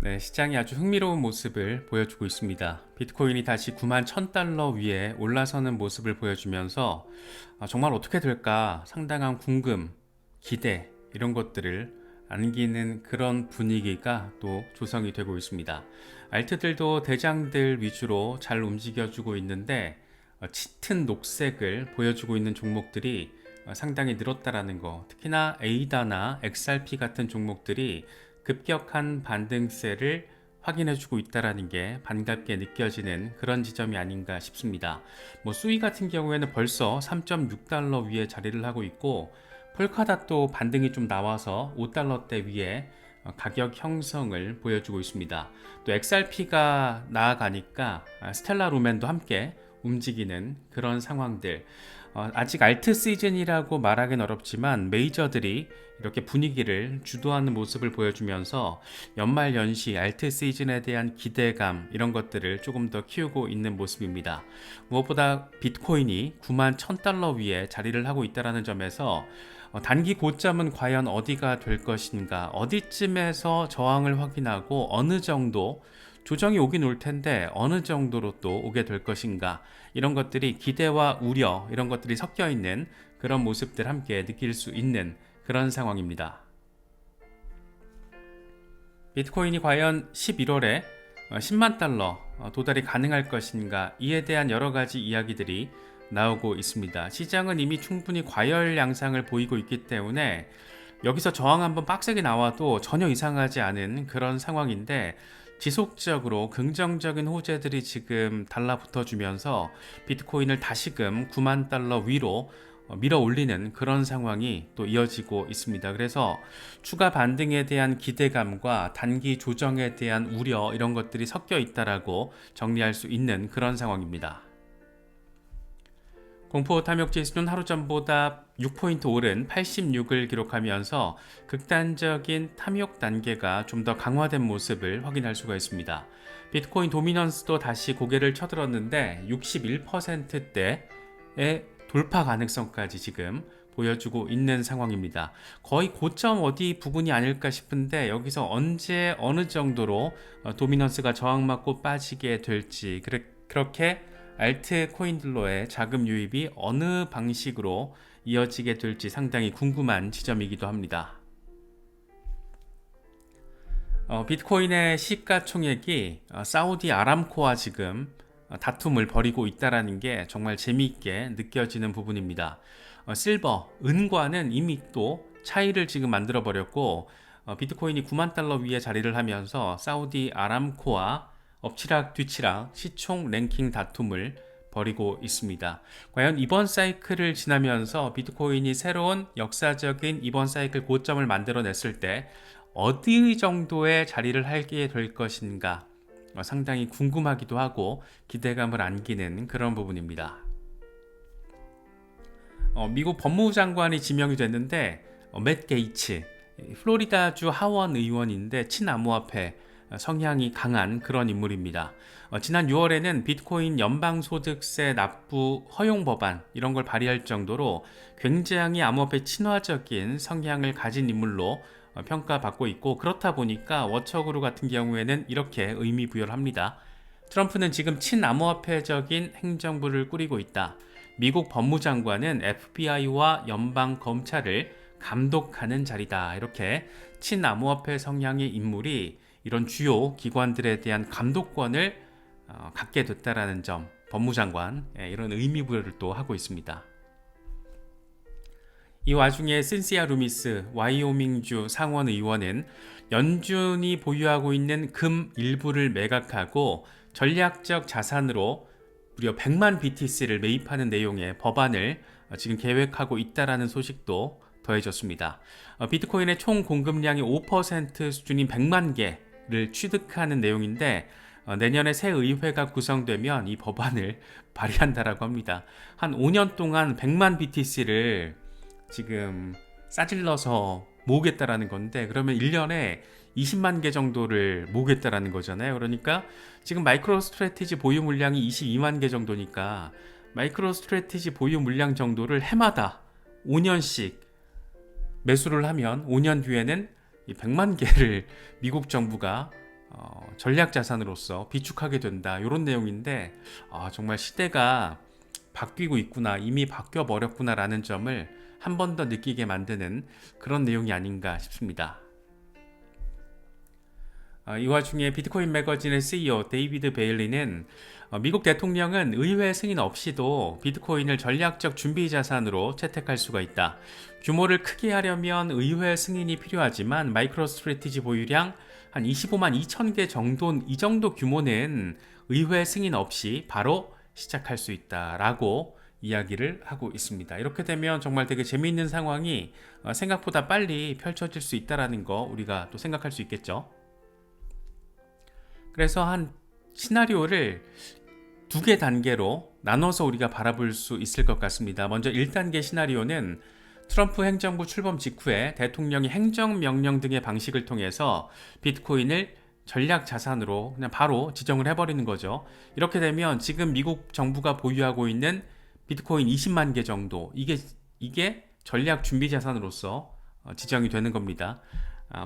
네, 시장이 아주 흥미로운 모습을 보여주고 있습니다. 비트코인이 다시 9만 1000달러 위에 올라서는 모습을 보여주면서 정말 어떻게 될까 상당한 궁금, 기대 이런 것들을 안기는 그런 분위기가 또 조성이 되고 있습니다. 알트들도 대장들 위주로 잘 움직여주고 있는데 짙은 녹색을 보여주고 있는 종목들이 상당히 늘었다라는 거, 특히나 에이다나 XRP 같은 종목들이 급격한 반등세를 확인해주고 있다는 게 반갑게 느껴지는 그런 지점이 아닌가 싶습니다. 수이 같은 경우에는 벌써 3.6달러 위에 자리를 하고 있고, 폴카닷도 반등이 좀 나와서 5달러대 위에 가격 형성을 보여주고 있습니다. 또 XRP가 나아가니까 스텔라 루멘도 함께 움직이는 그런 상황들. 아직 알트 시즌이라고 말하기는 어렵지만 메이저들이 이렇게 분위기를 주도하는 모습을 보여주면서 연말 연시 알트 시즌에 대한 기대감 이런 것들을 조금 더 키우고 있는 모습입니다. 무엇보다 비트코인이 9만 1000달러 위에 자리를 하고 있다는 점에서 단기 고점은 과연 어디가 될 것인가, 어디쯤에서 저항을 확인하고 어느 정도 조정이 오긴 올 텐데 어느 정도로 또 오게 될 것인가, 이런 것들이 기대와 우려 이런 것들이 섞여 있는 그런 모습들 함께 느낄 수 있는 그런 상황입니다. 비트코인이 과연 11월에 10만 달러 도달이 가능할 것인가, 이에 대한 여러 가지 이야기들이 나오고 있습니다. 시장은 이미 충분히 과열 양상을 보이고 있기 때문에 여기서 저항 한번 빡세게 나와도 전혀 이상하지 않은 그런 상황인데, 지속적으로 긍정적인 호재들이 지금 달라붙어 주면서 비트코인을 다시금 9만 달러 위로 밀어 올리는 그런 상황이 또 이어지고 있습니다. 그래서 추가 반등에 대한 기대감과 단기 조정에 대한 우려 이런 것들이 섞여 있다라고 정리할 수 있는 그런 상황입니다. 공포 탐욕 지수는 하루 전보다 6포인트 오른 86을 기록하면서 극단적인 탐욕 단계가 좀 더 강화된 모습을 확인할 수가 있습니다. 비트코인 도미넌스도 다시 고개를 쳐들었는데 61%대의 돌파 가능성까지 지금 보여주고 있는 상황입니다. 거의 고점 어디 부분이 아닐까 싶은데 여기서 언제 어느 정도로 도미넌스가 저항받고 빠지게 될지, 그렇게 알트 코인들로의 자금 유입이 어느 방식으로 이어지게 될지 상당히 궁금한 지점이기도 합니다. 비트코인의 시가총액이 사우디 아람코와 지금 다툼을 벌이고 있다는 게 정말 재미있게 느껴지는 부분입니다. 실버, 은과는 이미 또 차이를 지금 만들어 버렸고, 비트코인이 9만 달러 위에 자리를 하면서 사우디 아람코와 엎치락 뒤치락 시총 랭킹 다툼을 벌이고 있습니다. 과연 이번 사이클을 지나면서 비트코인이 새로운 역사적인 이번 사이클 고점을 만들어냈을 때 어디 정도의 자리를 하게 될 것인가, 상당히 궁금하기도 하고 기대감을 안기는 그런 부분입니다. 미국 법무부 장관이 지명이 됐는데 맷 게이츠, 플로리다주 하원 의원인데 친암호화폐 성향이 강한 그런 인물입니다. 지난 6월에는 비트코인 연방소득세 납부 허용 법안 이런 걸 발의할 정도로 굉장히 암호화폐 친화적인 성향을 가진 인물로 평가받고 있고, 그렇다 보니까 워처그룹 같은 경우에는 이렇게 의미 부여를 합니다. 트럼프는 지금 친암호화폐적인 행정부를 꾸리고 있다. 미국 법무장관은 FBI와 연방검찰을 감독하는 자리다. 이렇게 친암호화폐 성향의 인물이 이런 주요 기관들에 대한 감독권을 갖게 됐다라는 점, 법무장관 이런 의미 부여를 또 하고 있습니다. 이 와중에 신시아 루미스 와이오밍주 상원 의원은 연준이 보유하고 있는 금 일부를 매각하고 전략적 자산으로 무려 100만 BTC를 매입하는 내용의 법안을 지금 계획하고 있다라는 소식도 더해졌습니다. 비트코인의 총 공급량이 5% 수준인 100만 개를 취득하는 내용인데, 내년에 새 의회가 구성되면 이 법안을 발의한다라고 합니다. 한 5년 동안 100만 BTC를 지금 싸질러서 모으겠다라는 건데, 그러면 1년에 20만 개 정도를 모으겠다라는 거잖아요. 그러니까 지금 마이크로 스트래티지 보유 물량이 22만 개 정도니까 마이크로 스트래티지 보유 물량 정도를 해마다 5년씩 매수를 하면 5년 뒤에는 이 100만 개를 미국 정부가 전략 자산으로서 비축하게 된다. 이런 내용인데 정말 시대가 바뀌고 있구나, 이미 바뀌어 버렸구나라는 점을 한 번 더 느끼게 만드는 그런 내용이 아닌가 싶습니다. 이 와중에 비트코인 매거진의 CEO 데이비드 베일리는 미국 대통령은 의회 승인 없이도 비트코인을 전략적 준비 자산으로 채택할 수가 있다. 규모를 크게 하려면 의회 승인이 필요하지만 마이크로 스트래티지 보유량 한 25만 2천 개 정도, 이 정도 규모는 의회 승인 없이 바로 시작할 수 있다라고 이야기를 하고 있습니다. 이렇게 되면 정말 되게 재미있는 상황이 생각보다 빨리 펼쳐질 수 있다는 거 우리가 또 생각할 수 있겠죠. 그래서 한 시나리오를 두 개 단계로 나눠서 우리가 바라볼 수 있을 것 같습니다. 먼저 1단계 시나리오는 트럼프 행정부 출범 직후에 대통령이 행정명령 등의 방식을 통해서 비트코인을 전략 자산으로 그냥 바로 지정을 해버리는 거죠. 이렇게 되면 지금 미국 정부가 보유하고 있는 비트코인 20만 개 정도, 이게 전략 준비 자산으로서 지정이 되는 겁니다.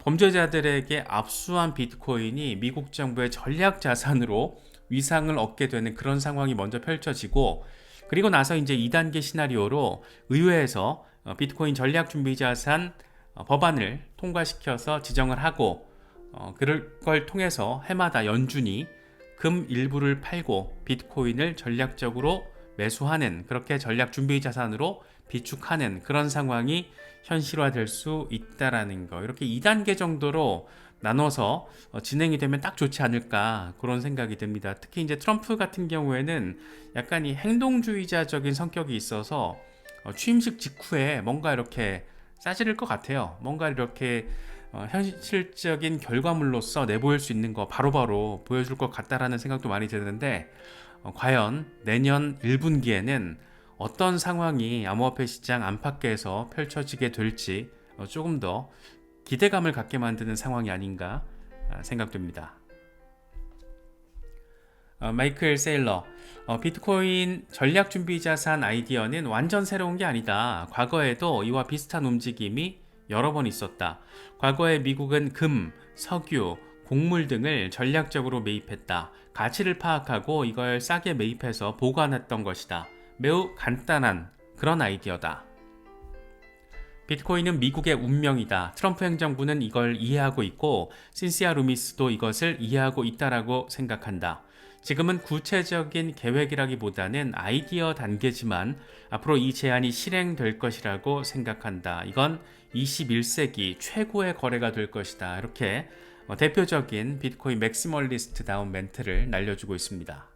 범죄자들에게 압수한 비트코인이 미국 정부의 전략 자산으로 위상을 얻게 되는 그런 상황이 먼저 펼쳐지고, 그리고 나서 이제 2단계 시나리오로 의회에서 비트코인 전략 준비 자산 법안을 통과시켜서 지정을 하고, 그럴 걸 통해서 해마다 연준이 금 일부를 팔고 비트코인을 전략적으로 매수하는, 그렇게 전략 준비 자산으로 비축하는 그런 상황이 현실화될 수 있다라는 거, 이렇게 2단계 정도로 나눠서 진행이 되면 딱 좋지 않을까, 그런 생각이 듭니다. 특히 이제 트럼프 같은 경우에는 약간 이 행동주의자적인 성격이 있어서 취임식 직후에 뭔가 이렇게 싸지를 것 같아요. 뭔가 이렇게 현실적인 결과물로서 내보일 수 있는 거 바로바로 보여줄 것 같다라는 생각도 많이 드는데, 과연 내년 1분기에는 어떤 상황이 암호화폐 시장 안팎에서 펼쳐지게 될지 조금 더 기대감을 갖게 만드는 상황이 아닌가 생각됩니다. 마이클 세일러, 비트코인 전략 준비 자산 아이디어는 완전 새로운 게 아니다. 과거에도 이와 비슷한 움직임이 여러 번 있었다. 과거에 미국은 금, 석유, 곡물 등을 전략적으로 매입했다. 가치를 파악하고 이걸 싸게 매입해서 보관했던 것이다. 매우 간단한 그런 아이디어다. 비트코인은 미국의 운명이다. 트럼프 행정부는 이걸 이해하고 있고 신시아 루미스도 이것을 이해하고 있다라고 생각한다. 지금은 구체적인 계획이라기보다는 아이디어 단계지만 앞으로 이 제안이 실행될 것이라고 생각한다. 이건 21세기 최고의 거래가 될 것이다. 이렇게 대표적인 비트코인 맥시멀리스트다운 멘트를 날려주고 있습니다.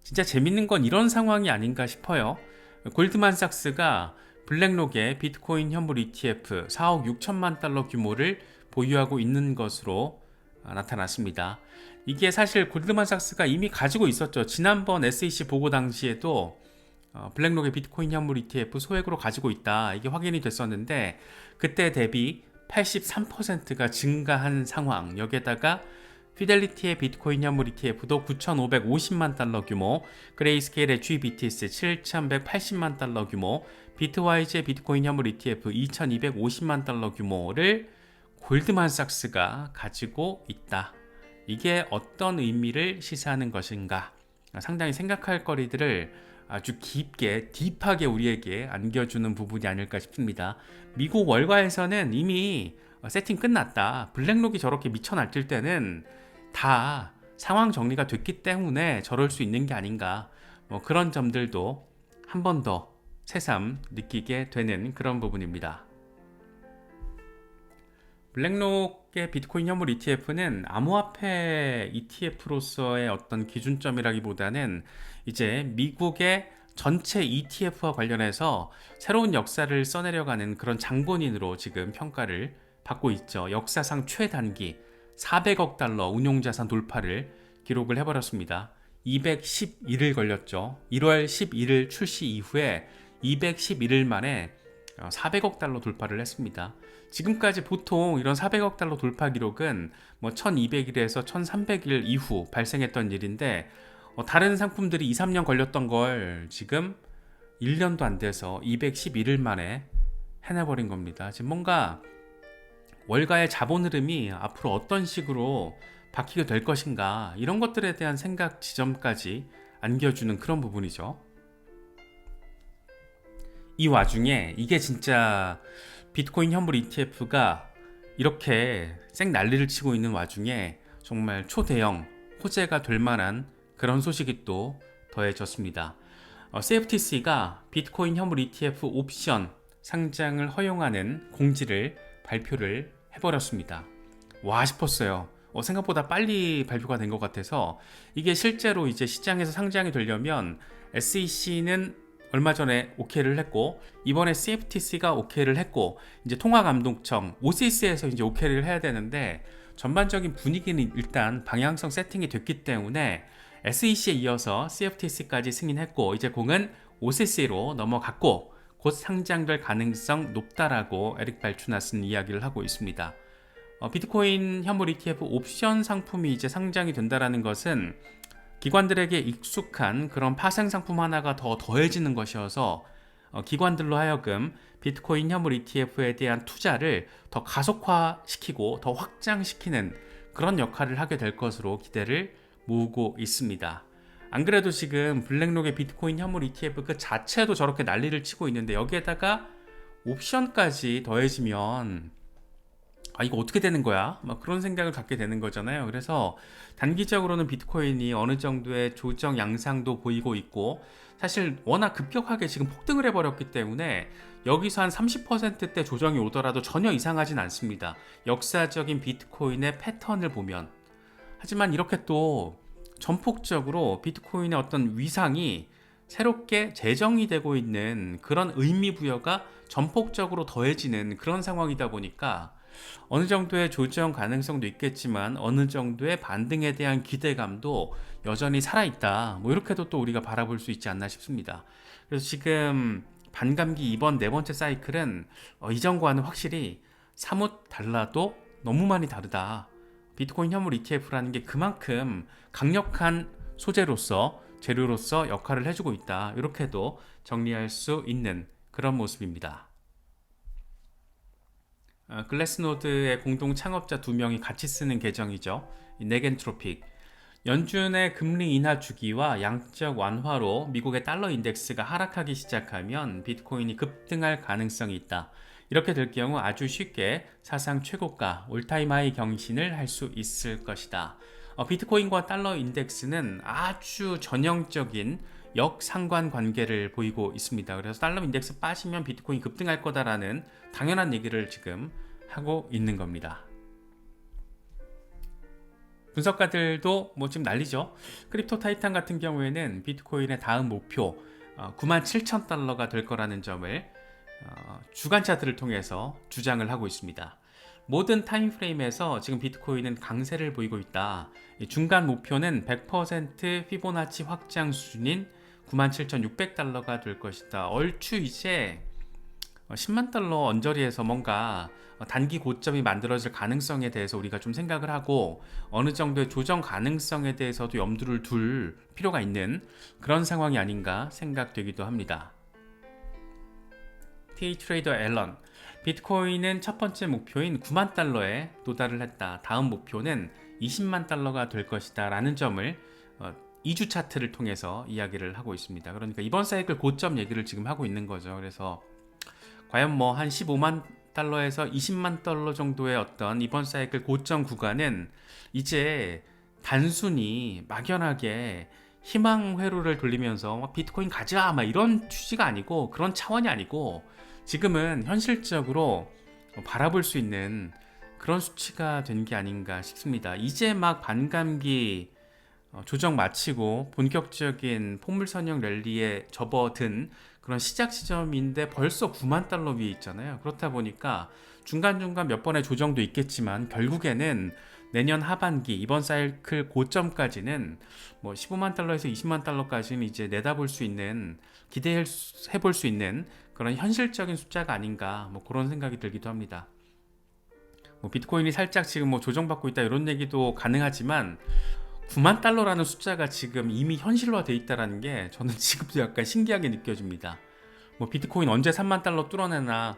진짜 재밌는 건 이런 상황이 아닌가 싶어요. 골드만삭스가 블랙록의 비트코인 현물 ETF 4억 6천만 달러 규모를 보유하고 있는 것으로 나타났습니다. 이게 사실 골드만삭스가 이미 가지고 있었죠. 지난번 SEC 보고 당시에도 블랙록의 비트코인 현물 ETF 소액으로 가지고 있다, 이게 확인이 됐었는데 그때 대비 83%가 증가한 상황, 여기에다가 피델리티의 비트코인 현물 ETF도 9,550만 달러 규모, 그레이스케일의 GBTC 7,180만 달러 규모, 비트와이즈의 비트코인 현물 ETF 2,250만 달러 규모를 골드만삭스가 가지고 있다. 이게 어떤 의미를 시사하는 것인가? 상당히 생각할 거리들을 아주 깊게, 딥하게 우리에게 안겨주는 부분이 아닐까 싶습니다. 미국 월가에서는 이미 세팅 끝났다. 블랙록이 저렇게 미쳐 날뛸 때는 다 상황 정리가 됐기 때문에 저럴 수 있는 게 아닌가. 그런 점들도 한 번 더 새삼 느끼게 되는 그런 부분입니다. 블랙록의 비트코인 현물 ETF는 암호화폐 ETF로서의 어떤 기준점이라기보다는 이제 미국의 전체 ETF와 관련해서 새로운 역사를 써내려가는 그런 장본인으로 지금 평가를 받고 있죠. 역사상 최단기 400억 달러 운용자산 돌파를 기록을 해버렸습니다. 211일 걸렸죠. 1월 11일 출시 이후에 211일 만에 400억 달러 돌파를 했습니다. 지금까지 보통 이런 400억 달러 돌파 기록은 1200일에서 1300일 이후 발생했던 일인데, 다른 상품들이 2, 3년 걸렸던 걸 지금 1년도 안 돼서 211일 만에 해내버린 겁니다. 지금 뭔가 월가의 자본 흐름이 앞으로 어떤 식으로 바뀌게 될 것인가, 이런 것들에 대한 생각 지점까지 안겨주는 그런 부분이죠. 이 와중에 이게 진짜 비트코인 현물 ETF가 이렇게 쌩 난리를 치고 있는 와중에 정말 초대형 호재가 될 만한 그런 소식이 또 더해졌습니다. CFTC가 비트코인 현물 ETF 옵션 상장을 허용하는 공지를 발표를 해버렸습니다. 와 싶었어요. 생각보다 빨리 발표가 된 것 같아서, 이게 실제로 이제 시장에서 상장이 되려면 SEC는 얼마 전에 오케이를 했고, 이번에 CFTC가 오케이를 했고, 이제 통화감독청 OCC에서 이제 오케이를 해야 되는데, 전반적인 분위기는 일단 방향성 세팅이 됐기 때문에 SEC에 이어서 CFTC까지 승인했고, 이제 공은 OCC로 넘어갔고 곧 상장될 가능성 높다라고 에릭 발추나스는 이야기를 하고 있습니다. 비트코인 현물 ETF 옵션 상품이 이제 상장이 된다라는 것은 기관들에게 익숙한 그런 파생 상품 하나가 더 더해지는 것이어서 기관들로 하여금 비트코인 현물 ETF에 대한 투자를 더 가속화시키고 더 확장시키는 그런 역할을 하게 될 것으로 기대를 모으고 있습니다. 안 그래도 지금 블랙록의 비트코인 현물 ETF 그 자체도 저렇게 난리를 치고 있는데, 여기에다가 옵션까지 더해지면 이거 어떻게 되는 거야? 막 그런 생각을 갖게 되는 거잖아요. 그래서 단기적으로는 비트코인이 어느 정도의 조정 양상도 보이고 있고, 사실 워낙 급격하게 지금 폭등을 해버렸기 때문에 여기서 한 30%대 조정이 오더라도 전혀 이상하진 않습니다. 역사적인 비트코인의 패턴을 보면. 하지만 이렇게 또 전폭적으로 비트코인의 어떤 위상이 새롭게 재정이 되고 있는 그런 의미 부여가 전폭적으로 더해지는 그런 상황이다 보니까 어느 정도의 조정 가능성도 있겠지만 어느 정도의 반등에 대한 기대감도 여전히 살아있다, 뭐 이렇게도 또 우리가 바라볼 수 있지 않나 싶습니다. 그래서 지금 반감기 이번 네 번째 사이클은 이전과는 확실히 사뭇 달라도 너무 많이 다르다. 비트코인 현물 ETF라는 게 그만큼 강력한 소재로서, 재료로서 역할을 해주고 있다, 이렇게도 정리할 수 있는 그런 모습입니다. 글래스노드의 공동 창업자 2명이 같이 쓰는 계정이죠. 네겐트로픽. 연준의 금리 인하 주기와 양적 완화로 미국의 달러 인덱스가 하락하기 시작하면 비트코인이 급등할 가능성이 있다. 이렇게 될 경우 아주 쉽게 사상 최고가 올타임 하이 경신을 할 수 있을 것이다. 비트코인과 달러 인덱스는 아주 전형적인 역상관 관계를 보이고 있습니다. 그래서 달러 인덱스 빠지면 비트코인 급등할 거다라는 당연한 얘기를 지금 하고 있는 겁니다. 분석가들도 뭐 지금 난리죠. 크립토 타이탄 같은 경우에는 비트코인의 다음 목표 97,000달러가 될 거라는 점을 주간 차트를 통해서 주장을 하고 있습니다. 모든 타임프레임에서 지금 비트코인은 강세를 보이고 있다. 중간 목표는 100% 피보나치 확장 수준인 97,600달러가 될 것이다. 얼추 이제 10만 달러 언저리에서 뭔가 단기 고점이 만들어질 가능성에 대해서 우리가 좀 생각을 하고, 어느 정도의 조정 가능성에 대해서도 염두를 둘 필요가 있는 그런 상황이 아닌가 생각되기도 합니다. T트레이더 앨런, 비트코인은 첫 번째 목표인 9만 달러에 도달을 했다. 다음 목표는 20만 달러가 될 것이다 라는 점을 2주 차트를 통해서 이야기를 하고 있습니다. 그러니까 이번 사이클 고점 얘기를 지금 하고 있는 거죠. 그래서 과연 뭐 한 15만 달러에서 20만 달러 정도의 어떤 이번 사이클 고점 구간은 이제 단순히 막연하게 희망 회로를 돌리면서 비트코인 가자 막 이런 취지가 아니고, 그런 차원이 아니고, 지금은 현실적으로 바라볼 수 있는 그런 수치가 된 게 아닌가 싶습니다. 이제 막 반감기 조정 마치고 본격적인 포물선형 랠리에 접어든 그런 시작 지점인데 벌써 9만 달러 위에 있잖아요. 그렇다 보니까 중간중간 몇 번의 조정도 있겠지만 결국에는 내년 하반기 이번 사이클 고점까지는 뭐 15만 달러에서 20만 달러까지는 이제 내다볼 수 있는, 기대해 볼 수 있는 그런 현실적인 숫자가 아닌가, 뭐 그런 생각이 들기도 합니다. 뭐 비트코인이 살짝 지금 뭐 조정받고 있다 이런 얘기도 가능하지만 9만 달러라는 숫자가 지금 이미 현실화되어 있다는 게 저는 지금도 약간 신기하게 느껴집니다. 뭐 비트코인 언제 3만 달러 뚫어내나,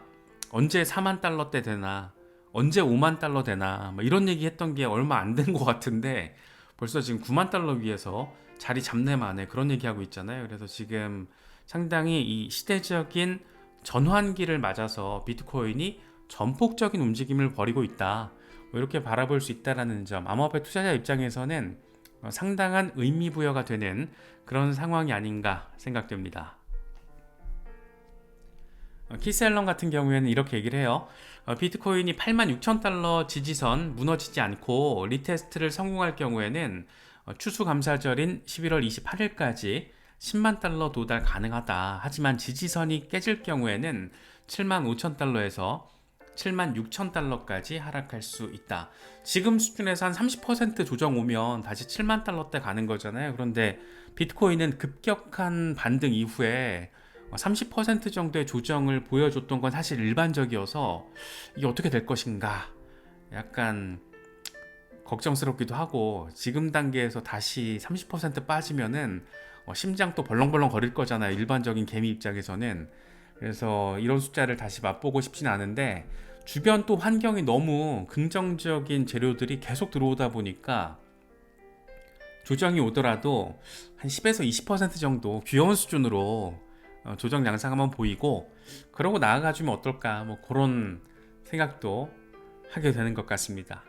언제 4만 달러대 되나, 언제 5만 달러 되나 뭐 이런 얘기 했던 게 얼마 안 된 것 같은데 벌써 지금 9만 달러 위에서 자리 잡네 마네 그런 얘기하고 있잖아요. 그래서 지금 상당히 이 시대적인 전환기를 맞아서 비트코인이 전폭적인 움직임을 벌이고 있다. 뭐 이렇게 바라볼 수 있다라는 점, 암호화폐 투자자 입장에서는 상당한 의미 부여가 되는 그런 상황이 아닌가 생각됩니다. 키스앨런 같은 경우에는 이렇게 얘기를 해요. 비트코인이 86,000달러 지지선 무너지지 않고 리테스트를 성공할 경우에는 추수감사절인 11월 28일까지 10만 달러 도달 가능하다. 하지만 지지선이 깨질 경우에는 75,000달러에서 76,000달러까지 하락할 수 있다. 지금 수준에서 한 30% 조정 오면 다시 7만 달러대 가는 거잖아요. 그런데 비트코인은 급격한 반등 이후에 30% 정도의 조정을 보여줬던 건 사실 일반적이어서 이게 어떻게 될 것인가 약간 걱정스럽기도 하고, 지금 단계에서 다시 30% 빠지면은 심장 또 벌렁벌렁 거릴 거잖아요, 일반적인 개미 입장에서는. 그래서 이런 숫자를 다시 맛보고 싶진 않은데, 주변 또 환경이 너무 긍정적인 재료들이 계속 들어오다 보니까 조정이 오더라도 한 10에서 20% 정도 귀여운 수준으로 조정 양상 한번 보이고, 그러고 나아가주면 어떨까, 뭐 그런 생각도 하게 되는 것 같습니다.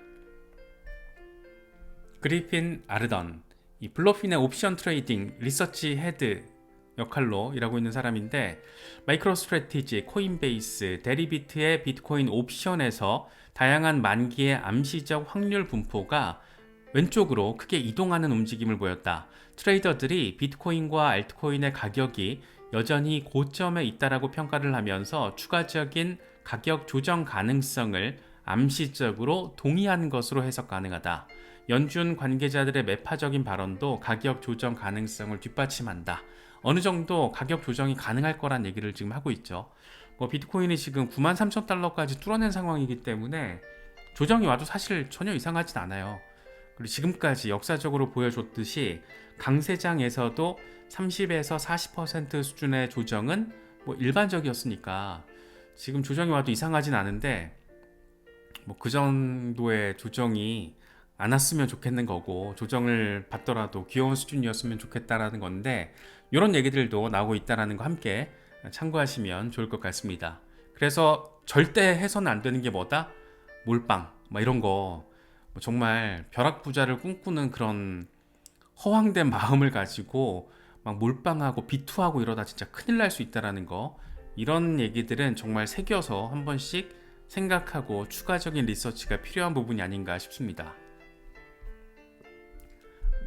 그리핀 아르던, 이 블러핀의 옵션 트레이딩 리서치 헤드 역할로 일하고 있는 사람인데, 마이크로스트래티지, 코인베이스, 데리비트의 비트코인 옵션에서 다양한 만기의 암시적 확률 분포가 왼쪽으로 크게 이동하는 움직임을 보였다. 트레이더들이 비트코인과 알트코인의 가격이 여전히 고점에 있다라고 평가를 하면서 추가적인 가격 조정 가능성을 암시적으로 동의한 것으로 해석 가능하다. 연준 관계자들의 매파적인 발언도 가격 조정 가능성을 뒷받침한다. 어느 정도 가격 조정이 가능할 거란 얘기를 지금 하고 있죠. 비트코인이 지금 93,000달러까지 뚫어낸 상황이기 때문에 조정이 와도 사실 전혀 이상하진 않아요. 그리고 지금까지 역사적으로 보여줬듯이 강세장에서도 30에서 40% 수준의 조정은 일반적이었으니까 지금 조정이 와도 이상하진 않은데, 그 정도의 조정이 안 왔으면 좋겠는 거고, 조정을 받더라도 귀여운 수준이었으면 좋겠다라는 건데, 이런 얘기들도 나오고 있다는 거 함께 참고하시면 좋을 것 같습니다. 그래서 절대 해서는 안 되는 게 뭐다? 몰빵 이런 거, 정말 벼락부자를 꿈꾸는 그런 허황된 마음을 가지고 막 몰빵하고 비투하고 이러다 진짜 큰일 날 수 있다는 거, 이런 얘기들은 정말 새겨서 한 번씩 생각하고 추가적인 리서치가 필요한 부분이 아닌가 싶습니다.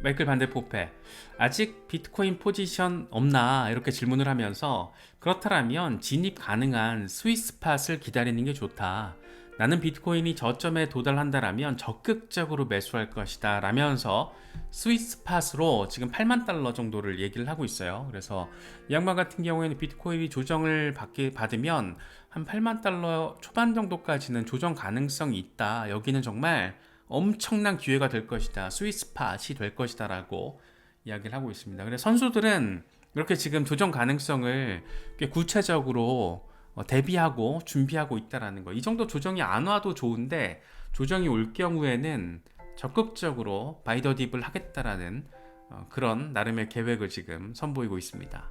마이클 반데포페, 아직 비트코인 포지션 없나 이렇게 질문을 하면서, 그렇다면 진입 가능한 스위스팟을 기다리는 게 좋다. 나는 비트코인이 저점에 도달한다라면 적극적으로 매수할 것이다 라면서 스위스팟으로 지금 8만 달러 정도를 얘기를 하고 있어요. 그래서 이 양반 같은 경우에는 비트코인이 조정을 받으면 한 8만 달러 초반 정도까지는 조정 가능성이 있다. 여기는 정말 엄청난 기회가 될 것이다, 스위스팟이 될 것이다 라고 이야기를 하고 있습니다. 그래서 선수들은 이렇게 지금 조정 가능성을 꽤 구체적으로 대비하고 준비하고 있다는 거. 이 정도 조정이 안 와도 좋은데, 조정이 올 경우에는 적극적으로 바이 더 딥을 하겠다라는 그런 나름의 계획을 지금 선보이고 있습니다.